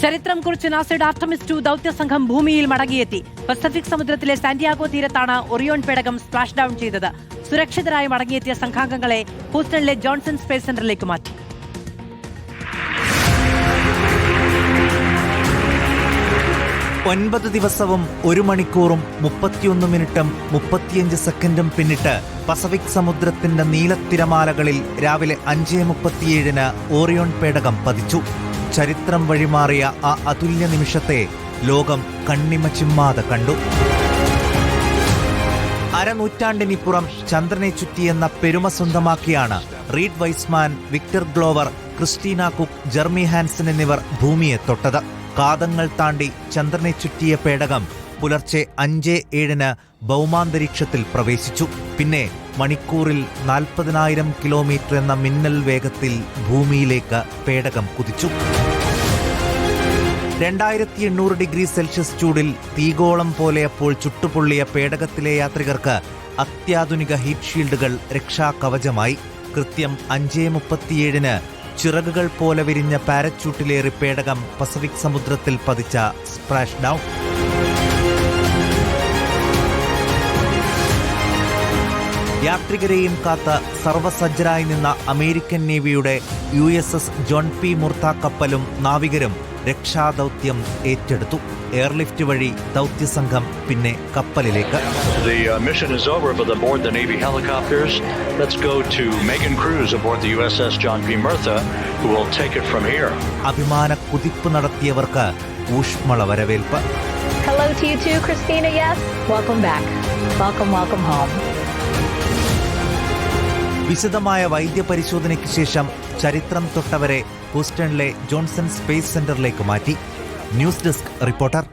ചരിത്രം കുറിച്ച് നാസയുടെ ആർട്ടമിസ് 2 ദൗത്യസംഘം ഭൂമിയിൽ മടങ്ങിയെത്തി. പസഫിക് സമുദ്രത്തിലെ സാന്റിയാഗോ തീരത്താണ് ഒറിയോൺ പേടകം സ്പ്ലാഷ് ഡൌൺ ചെയ്തത്. സുരക്ഷിതരായി മടങ്ങിയെത്തിയ സംഘാംഗങ്ങളെ ഹൂസ്റ്റണിലെ ജോൺസൺ സ്പേസ് സെന്ററിലേക്ക് മാറ്റി. ഒൻപത് ദിവസവും 1 മണിക്കൂറും 31 മിനിറ്റും 35 സെക്കൻഡും പിന്നിട്ട് പസഫിക് സമുദ്രത്തിന്റെ നീലത്തിരമാലകളിൽ രാവിലെ 5:37 ഓറിയോൺ പേടകം പതിച്ചു. ചരിത്രം വഴിമാറിയ ആ അതുല്യ നിമിഷത്തെ ലോകം കണ്ണിമ ചിമ്മാതെ കണ്ടു. അരനൂറ്റാണ്ടിനിപ്പുറം ചന്ദ്രനെ ചുറ്റിയെന്ന പെരുമ സ്വന്തമാക്കിയാണ് Reid Wiseman, Victor Glover, Christina Koch, Jeremy Hansen എന്നിവർ ഭൂമിയെ തൊട്ടത്. കാതങ്ങൾ താണ്ടി ചന്ദ്രനെ ചുറ്റിയ പേടകം പുലർച്ചെ 5:07 ഭൗമാന്തരീക്ഷത്തിൽ പ്രവേശിച്ചു. പിന്നെ മണിക്കൂറിൽ 40,000 കിലോമീറ്റർ എന്ന മിന്നൽ വേഗത്തിൽ ഭൂമിയിലേക്ക് പേടകം കുതിച്ചു. 2800 ഡിഗ്രി സെൽഷ്യസ് ചൂടിൽ തീഗോളം പോലെ അപ്പോൾ ചുട്ടുപൊള്ളിയ പേടകത്തിലെ യാത്രികർക്ക് അത്യാധുനിക ഹീറ്റ് ഷീൽഡുകൾ രക്ഷാകവചമായി. കൃത്യം 5:37 ചിറകുകൾ പോലെ വിരിഞ്ഞ പാരച്യൂട്ടിലേറി പേടകം പസഫിക് സമുദ്രത്തിൽ പതിച്ച സ്പ്ലാഷ് ഡൗൺ. യാത്രികരെയും കാത്ത് സർവസജ്ജരായി നിന്ന അമേരിക്കൻ നേവിയുടെ USS ജോൺ പി മുർത്ത കപ്പലും നാവികരും രക്ഷാദൗത്യം ഏറ്റെടുത്തു. എയർലിഫ്റ്റ് വഴി ദൗത്യസംഘം പിന്നെ കപ്പലിലേക്ക്. The mission is over for aboard the Navy helicopters. Let's go to Megan Cruz aboard the USS John P. Murtha, who will take it from here. അഭിമാന കുതിപ്പ് നടത്തിയവർക്ക് ഊഷ്മള വരവേൽപ്പ്. Hello to you too, Christina. Yes, welcome back. Welcome home. വിശദമായ വൈദ്യപരിശോധനയ്ക്ക് ശേഷം ചരിത്രം തൊട്ടവരെ ഹൂസ്റ്റണിലെ Johnson space സെന്ററിലേക്ക് മാറ്റി. News desk reporter.